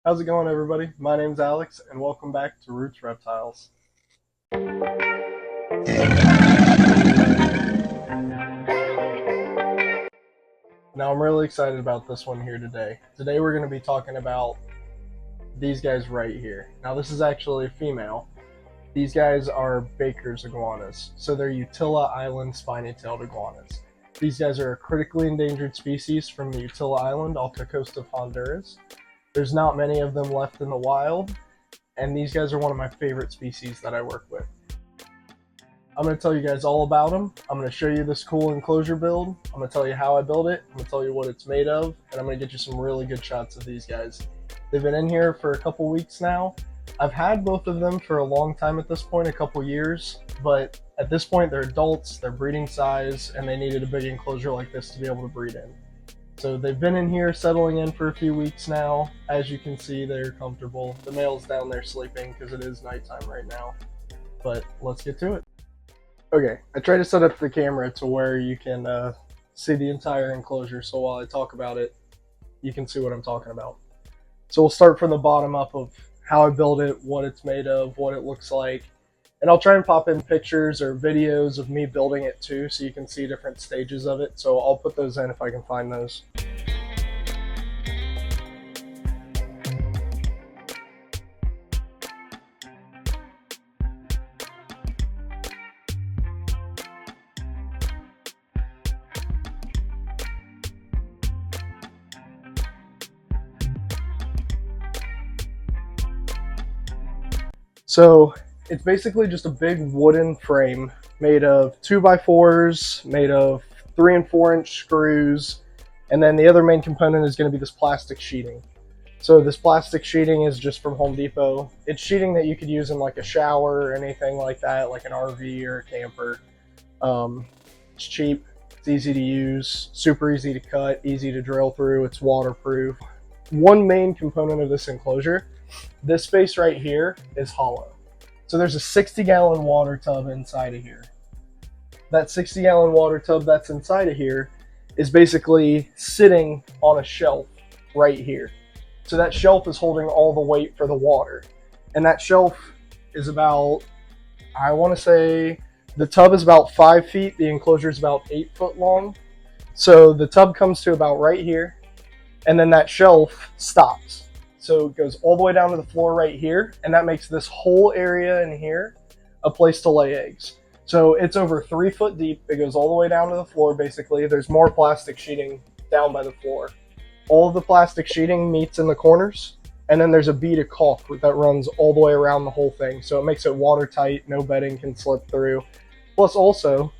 How's it going, everybody? My name's Alex, and welcome back to Roots Reptiles. Now, I'm really excited about this one here today. Today, we're going to be talking about these guys right here. Now, this is actually a female. These guys are Baker's iguanas, so they're Utila Island spiny-tailed iguanas. These guys are a critically endangered species from the Utila Island off the coast of Honduras. There's not many of them left in the wild, and these guys are one of my favorite species that I work with. I'm going to tell you guys all about them. I'm going to show you this cool enclosure build. I'm going to tell you how I built it. I'm going to tell you what it's made of, and I'm going to get you some really good shots of these guys. They've been in here for a couple weeks now. I've had both of them for a long time at this point, a couple years, but at this point they're adults, they're breeding size, and they needed a big enclosure like this to be able to breed in. So they've been in here settling in for a few weeks now. As you can see, they're comfortable. The male's down there sleeping because it is nighttime right now. But let's get to it. Okay, I tried to set up the camera to where you can see the entire enclosure, so while I talk about it, you can see what I'm talking about. So we'll start from the bottom up of how I built it, what it's made of, what it looks like. And I'll try and pop in pictures or videos of me building it too, so you can see different stages of it. So I'll put those in if I can find those. So it's basically just a big wooden frame made of 2x4s, made of 3 and 4 inch screws, and then the other main component is going to be this plastic sheeting. So this plastic sheeting is just from Home Depot. It's sheeting that you could use in like a shower or anything like that, like an RV or a camper. It's cheap, it's easy to use, super easy to cut, easy to drill through, it's waterproof. One main component of this enclosure, this space right here, is hollow. So there's a 60-gallon water tub inside of here. That 60-gallon water tub that's inside of here is basically sitting on a shelf right here. So that shelf is holding all the weight for the water. And that shelf is about, I want to say, the tub is about 5 feet, the enclosure is about 8 foot long. So the tub comes to about right here, and then that shelf stops. So it goes all the way down to the floor right here, and that makes this whole area in here a place to lay eggs. So it's over 3 foot deep. It goes all the way down to the floor, basically. There's more plastic sheeting down by the floor. All of the plastic sheeting meets in the corners, and then there's a bead of caulk that runs all the way around the whole thing. So it makes it watertight, no bedding can slip through. Plus also,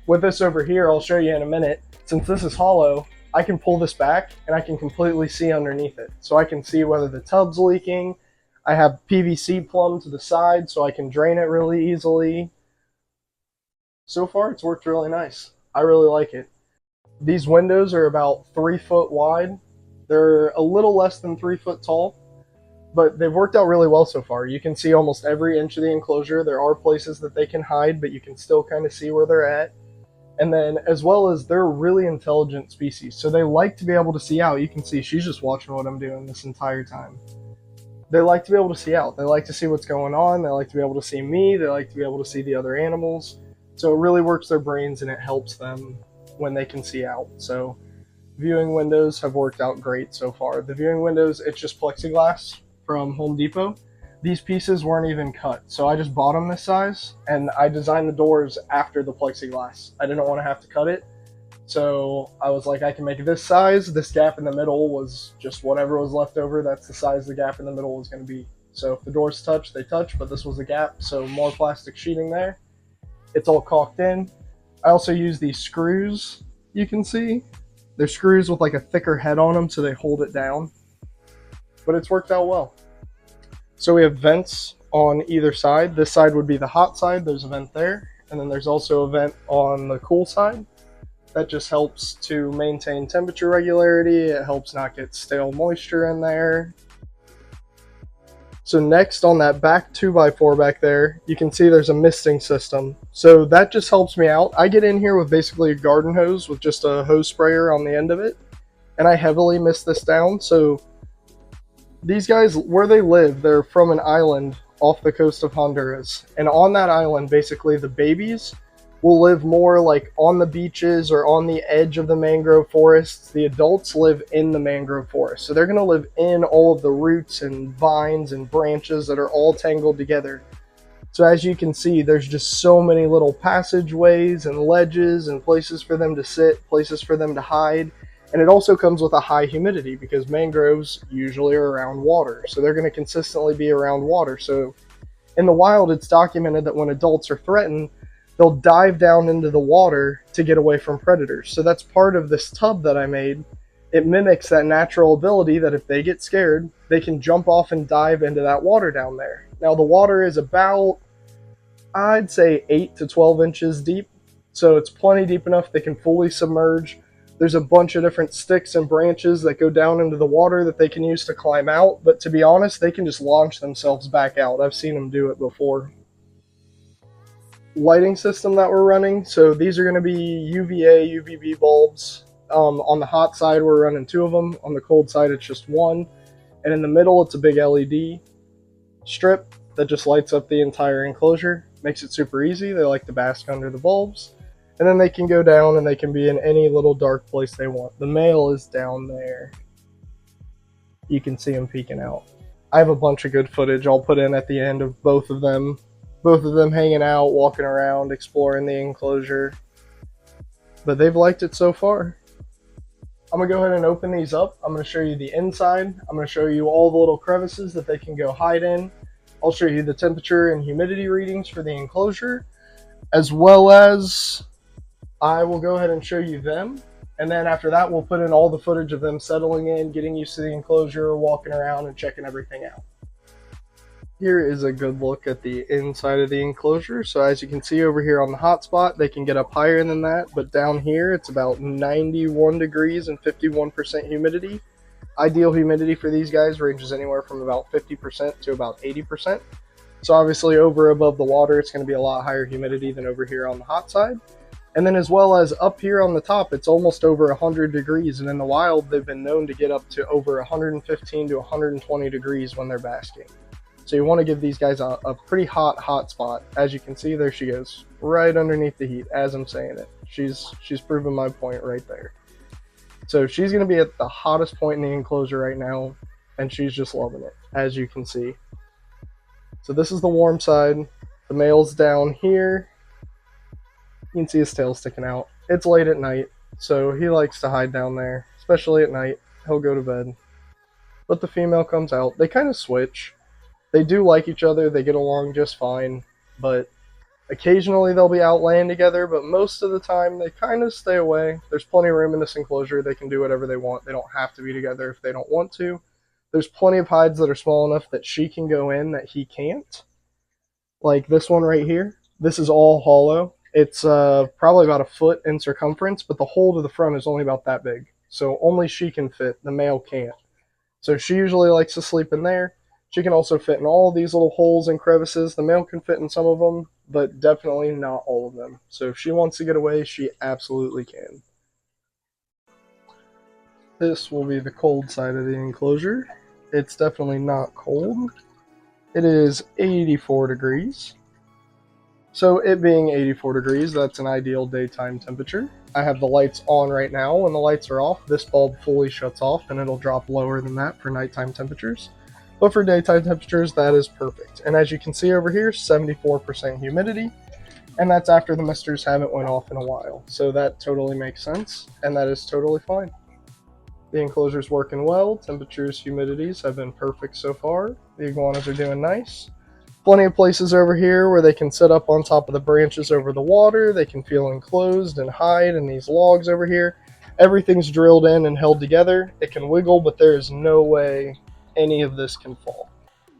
with this over here, I'll show you in a minute, since this is hollow, I can pull this back and I can completely see underneath it. So I can see whether the tub's leaking. I have PVC plumb to the side so I can drain it really easily. So far it's worked really nice. I really like it. These windows are about 3 foot wide. They're a little less than 3 foot tall, but they've worked out really well so far. You can see almost every inch of the enclosure. There are places that they can hide, but you can still kind of see where they're at. And then, as well as, they're a really intelligent species, so they like to be able to see out. You can see she's just watching what I'm doing this entire time. They like to be able to see out. They like to see what's going on. They like to be able to see me. They like to be able to see the other animals. So it really works their brains, and it helps them when they can see out. So viewing windows have worked out great so far. The viewing windows, it's just plexiglass from Home Depot. These pieces weren't even cut, so I just bought them this size, and I designed the doors after the plexiglass. I didn't want to have to cut it, so I was like, I can make it this size. This gap in the middle was just whatever was left over. That's the size the gap in the middle was going to be. So if the doors touch, they touch, but this was a gap, so more plastic sheeting there. It's all caulked in. I also use these screws, you can see. They're screws with like a thicker head on them, so they hold it down. But it's worked out well. So we have vents on either side. This side would be the hot side. There's a vent there. And then there's also a vent on the cool side. That just helps to maintain temperature regularity. It helps not get stale moisture in there. So next, on that back 2x4 back there, you can see there's a misting system. So that just helps me out. I get in here with basically a garden hose with just a hose sprayer on the end of it, and I heavily mist this down. So These guys, where they live, they're from an island off the coast of Honduras. And on that island, basically, the babies will live more like on the beaches or on the edge of the mangrove forests. The adults live in the mangrove forest. So they're going to live in all of the roots and vines and branches that are all tangled together. So as you can see, there's just so many little passageways and ledges and places for them to sit, places for them to hide. And it also comes with a high humidity because mangroves usually are around water. So they're going to consistently be around water. So in the wild, it's documented that when adults are threatened, they'll dive down into the water to get away from predators. So that's part of this tub that I made. It mimics that natural ability that if they get scared, they can jump off and dive into that water down there. Now the water is about, I'd say 8 to 12 inches deep. So it's plenty deep enough they can fully submerge. There's a bunch of different sticks and branches that go down into the water that they can use to climb out. But to be honest, they can just launch themselves back out. I've seen them do it before. Lighting system that we're running. So these are going to be UVA, UVB bulbs. On the hot side, we're running 2 of them. On the cold side, it's just 1. And in the middle, it's a big LED strip that just lights up the entire enclosure. Makes it super easy. They like to bask under the bulbs. And then they can go down and they can be in any little dark place they want. The male is down there. You can see him peeking out. I have a bunch of good footage I'll put in at the end of both of them. Both of them hanging out, walking around, exploring the enclosure. But they've liked it so far. I'm going to go ahead and open these up. I'm going to show you the inside. I'm going to show you all the little crevices that they can go hide in. I'll show you the temperature and humidity readings for the enclosure, as well as I will go ahead and show you them. And then after that, we'll put in all the footage of them settling in, getting used to the enclosure, walking around, and checking everything out. Here is a good look at the inside of the enclosure. So as you can see over here on the hotspot, they can get up higher than that, but down here it's about 91 degrees and 51% humidity. Ideal humidity for these guys ranges anywhere from about 50% to about 80%. So obviously over above the water, it's going to be a lot higher humidity than over here on the hot side. And then as well as up here on the top, it's almost over 100 degrees. And in the wild, they've been known to get up to over 115 to 120 degrees when they're basking. So you want to give these guys a pretty hot spot. As you can see, there she goes, right underneath the heat as I'm saying it. She's proven my point right there. So she's going to be at the hottest point in the enclosure right now, and she's just loving it, as you can see. So this is the warm side. The male's down here. You can see his tail sticking out. It's late at night, so he likes to hide down there, especially at night. He'll go to bed. But the female comes out. They kind of switch. They do like each other. They get along just fine, but occasionally they'll be out laying together, but most of the time they kind of stay away. There's plenty of room in this enclosure. They can do whatever they want. They don't have to be together if they don't want to. There's plenty of hides that are small enough that she can go in that he can't. Like this one right here. This is all hollow. It's probably about a foot in circumference, but the hole to the front is only about that big. So only she can fit. The male can't. So she usually likes to sleep in there. She can also fit in all these little holes and crevices. The male can fit in some of them, but definitely not all of them. So if she wants to get away, she absolutely can. This will be the cold side of the enclosure. It's definitely not cold. It is 84 degrees. So it being 84 degrees, that's an ideal daytime temperature. I have the lights on right now. When the lights are off, this bulb fully shuts off and it'll drop lower than that for nighttime temperatures. But for daytime temperatures, that is perfect. And as you can see over here, 74% humidity. And that's after the misters haven't went off in a while. So that totally makes sense. And that is totally fine. The enclosure's working well. Temperatures, humidities have been perfect so far. The iguanas are doing nice. Plenty of places over here where they can sit up on top of the branches over the water. They can feel enclosed and hide in these logs over here. Everything's drilled in and held together. It can wiggle, but there is no way any of this can fall.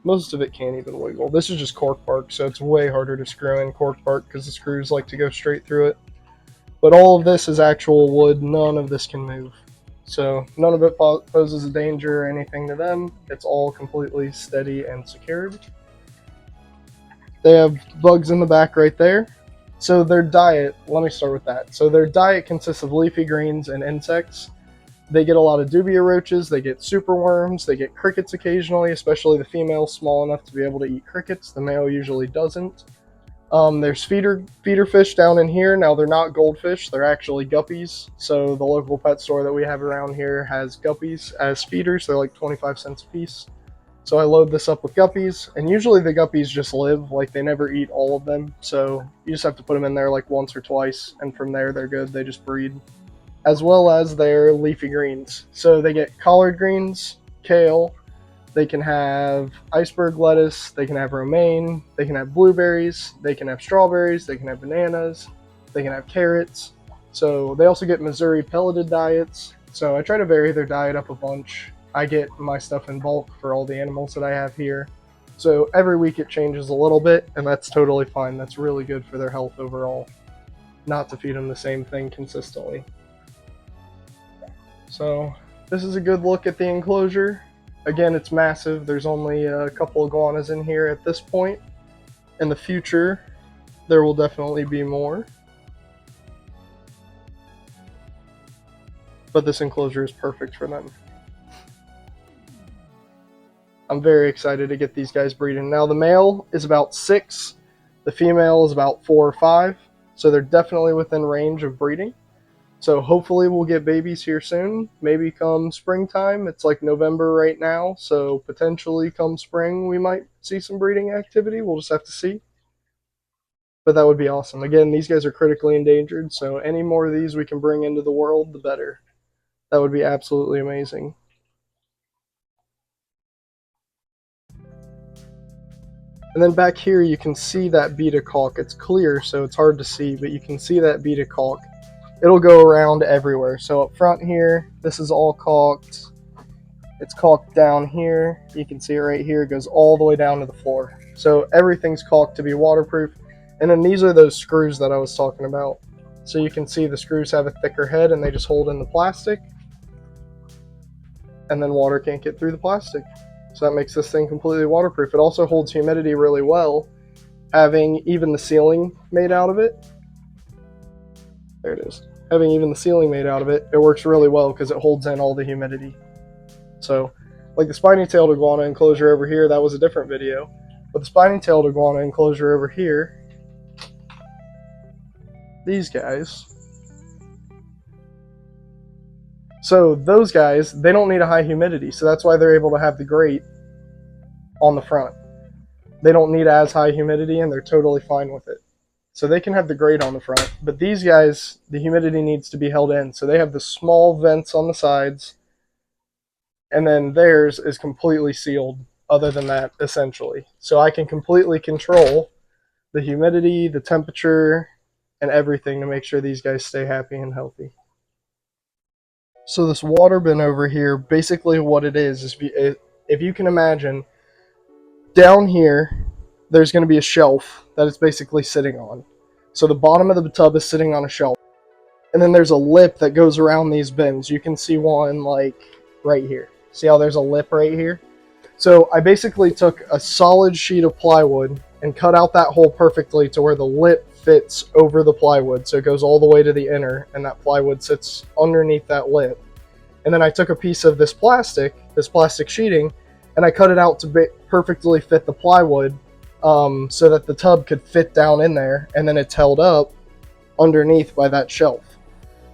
Most of it can't even wiggle. This is just cork bark, so it's way harder to screw in cork bark because the screws like to go straight through it. But all of this is actual wood. None of this can move. So none of it poses a danger or anything to them. It's all completely steady and secured. They have bugs in the back right there. So their diet, let me start with that. So their diet consists of leafy greens and insects. They get a lot of dubia roaches, they get superworms, they get crickets occasionally, especially the female small enough to be able to eat crickets. The male usually doesn't. There's feeder fish down in here. Now they're not goldfish, they're actually guppies. So the local pet store that we have around here has guppies as feeders. They're like 25 cents a piece. So I load this up with guppies, and usually the guppies just live, like they never eat all of them. So you just have to put them in there like once or twice, and from there they're good, they just breed. As well as their leafy greens. So they get collard greens, kale, they can have iceberg lettuce, they can have romaine, they can have blueberries, they can have strawberries, they can have bananas, they can have carrots. So they also get Missouri pelleted diets. So I try to vary their diet up a bunch. I get my stuff in bulk for all the animals that I have here. So every week it changes a little bit, and that's totally fine. That's really good for their health overall, not to feed them the same thing consistently. So this is a good look at the enclosure. Again, it's massive. There's only a couple iguanas in here at this point. In the future, there will definitely be more. But this enclosure is perfect for them. I'm very excited to get these guys breeding. Now the male is about 6, the female is about 4 or 5, so they're definitely within range of breeding. So hopefully we'll get babies here soon, maybe come springtime. It's like November right now, so potentially come spring we might see some breeding activity. We'll just have to see. But that would be awesome. Again, these guys are critically endangered, so any more of these we can bring into the world, the better. That would be absolutely amazing. And then back here you can see that beta caulk. It's clear, so it's hard to see, but you can see that beta caulk. It'll go around everywhere. So up front here, this is all caulked. It's caulked down here. You can see it right here. It goes all the way down to the floor. So everything's caulked to be waterproof. And then these are those screws that I was talking about. So you can see the screws have a thicker head and they just hold in the plastic. And then water can't get through the plastic. So that makes this thing completely waterproof. It also holds humidity really well, having even the ceiling made out of it. There it is. Having even the ceiling made out of it, it works really well because it holds in all the humidity. So, like the spiny-tailed iguana enclosure over here, that was a different video. But the spiny-tailed iguana enclosure over here, these guys. So those guys, they don't need a high humidity, so that's why they're able to have the grate on the front. They don't need as high humidity, and they're totally fine with it. So they can have the grate on the front, but these guys, the humidity needs to be held in. So they have the small vents on the sides, and then theirs is completely sealed other than that, essentially. So I can completely control the humidity, the temperature, and everything to make sure these guys stay happy and healthy. So this water bin over here, basically what it is if you can imagine, down here, there's going to be a shelf that it's basically sitting on. So the bottom of the tub is sitting on a shelf. And then there's a lip that goes around these bins. You can see one like right here. See how there's a lip right here? So I basically took a solid sheet of plywood and cut out that hole perfectly to where the lip fits over the plywood. So it goes all the way to the inner, and that plywood sits underneath that lip. And then I took a piece of this plastic sheeting, and I cut it out to perfectly fit the plywood so that the tub could fit down in there, and then it's held up underneath by that shelf.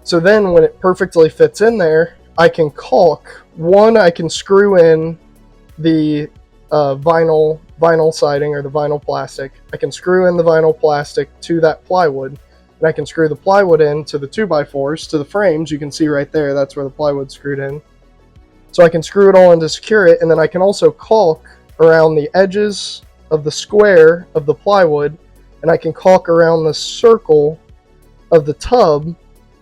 So then when it perfectly fits in there, I can caulk. One, I can screw in the vinyl siding or the vinyl plastic. I can screw in the vinyl plastic to that plywood, and I can screw the plywood in to the 2x4s, to the frames. You can see right there, that's where the plywood's screwed in. So I can screw it all in to secure it, and then I can also caulk around the edges of the square of the plywood, and I can caulk around the circle of the tub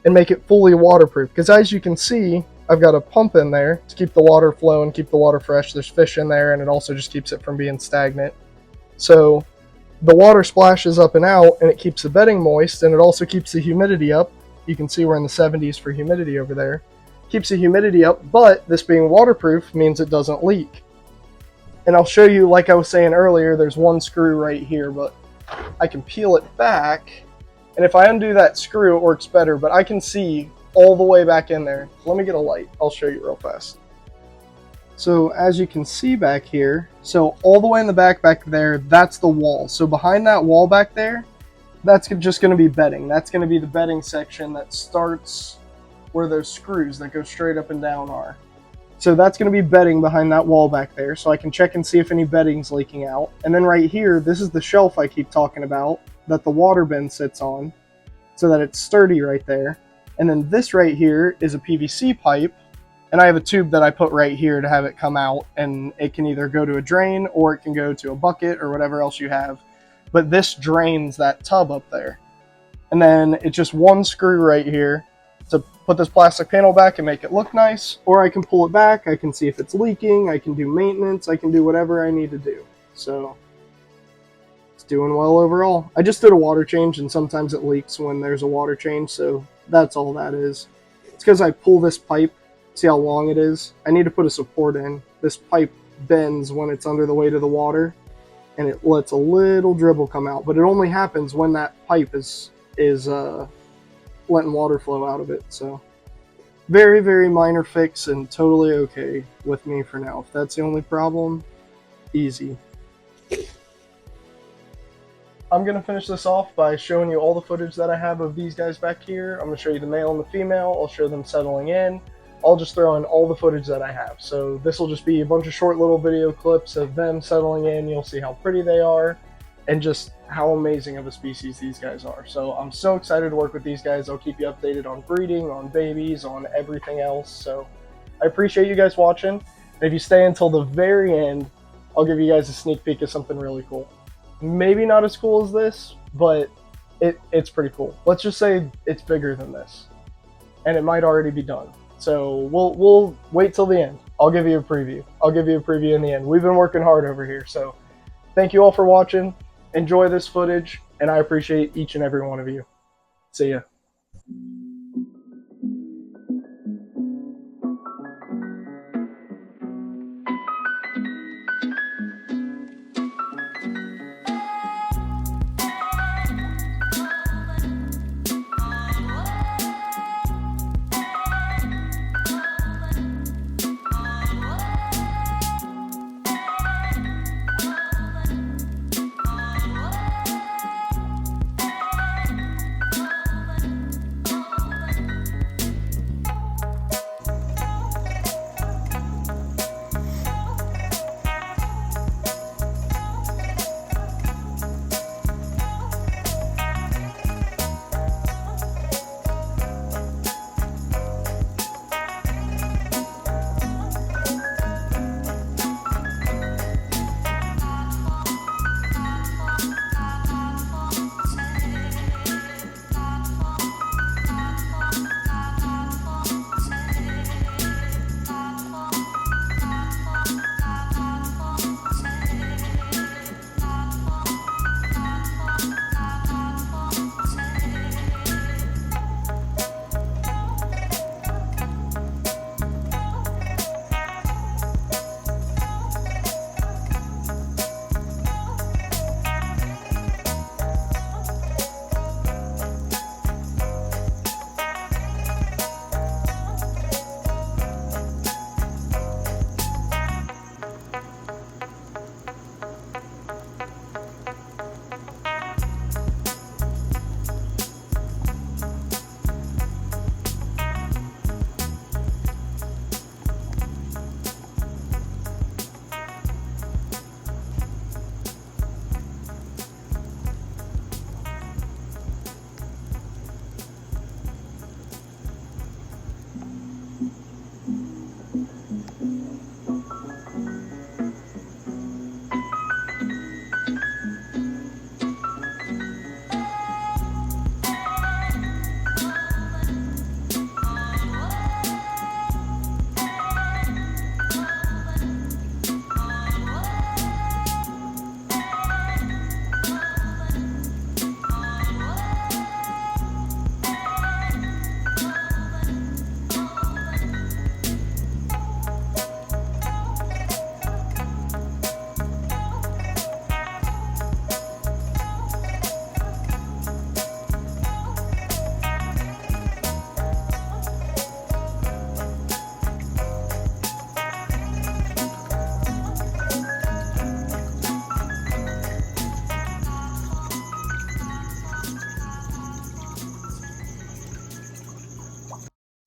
and make it fully waterproof. Because as you can see, I've got a pump in there to keep the water flowing, keep the water fresh. There's fish in there, and it also just keeps it from being stagnant. So the water splashes up and out, and it keeps the bedding moist, and it also keeps the humidity up. You can see we're in the 70s for humidity over there. Keeps the humidity up, but this being waterproof means it doesn't leak. And I'll show you, like I was saying earlier, there's one screw right here, but I can peel it back, and if I undo that screw, it works better. But I can see all the way back in there. Let me get a light. I'll show you real fast. So as you can see back here, so all the way in the back there, that's the wall. So behind that wall back there, that's just going to be bedding. That's going to be the bedding section that starts where those screws that go straight up and down are. So that's going to be bedding behind that wall back there, so I can check and see if any bedding's leaking out. And then right here, this is the shelf I keep talking about that the water bin sits on, so that it's sturdy right there. And then this right here is a PVC pipe, and I have a tube that I put right here to have it come out, and it can either go to a drain or it can go to a bucket or whatever else you have. But this drains that tub up there. And then it's just one screw right here to put this plastic panel back and make it look nice, or I can pull it back, I can see if it's leaking, I can do maintenance, I can do whatever I need to do. So it's doing well overall. I just did a water change, and sometimes it leaks when there's a water change, so that's all that is. It's because I pull this pipe, see how long it is? I need to put a support in. This pipe bends when it's under the weight of the water, and it lets a little dribble come out, but it only happens when that pipe is letting water flow out of it. So very, very minor fix and totally okay with me for now. If that's the only problem, easy. I'm going to finish this off by showing you all the footage that I have of these guys back here. I'm going to show you the male and the female. I'll show them settling in. I'll just throw in all the footage that I have. So this will just be a bunch of short little video clips of them settling in. You'll see how pretty they are and just how amazing of a species these guys are. So I'm so excited to work with these guys. I'll keep you updated on breeding, on babies, on everything else. So I appreciate you guys watching. And if you stay until the very end, I'll give you guys a sneak peek of something really cool. Maybe not as cool as this, but it's pretty cool. Let's just say it's bigger than this, and it might already be done. So we'll wait till the end. I'll give you a preview. I'll give you a preview in the end. We've been working hard over here. So thank you all for watching. Enjoy this footage, and I appreciate each and every one of you. See ya.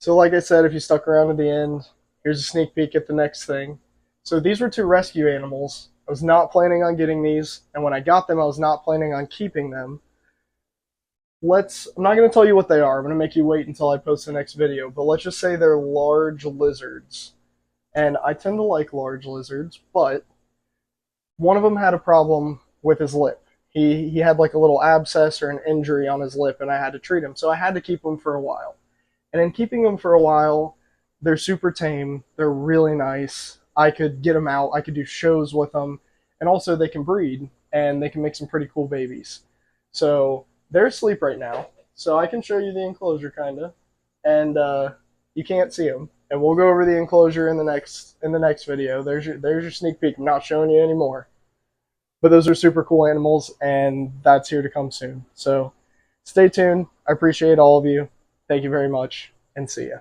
So like I said, if you stuck around to the end, here's a sneak peek at the next thing. So these were two rescue animals. I was not planning on getting these, and when I got them, I was not planning on keeping them. I'm not going to tell you what they are. I'm going to make you wait until I post the next video, but let's just say they're large lizards. And I tend to like large lizards, but one of them had a problem with his lip. He had like a little abscess or an injury on his lip, and I had to treat him. So I had to keep him for a while. And in keeping them for a while, they're super tame. They're really nice. I could get them out. I could do shows with them. And also, they can breed and they can make some pretty cool babies. So they're asleep right now. So I can show you the enclosure, kind of. And you can't see them. And we'll go over the enclosure in the next video. There's your sneak peek. I'm not showing you anymore. But those are super cool animals, and that's here to come soon. So stay tuned. I appreciate all of you. Thank you very much, and see ya.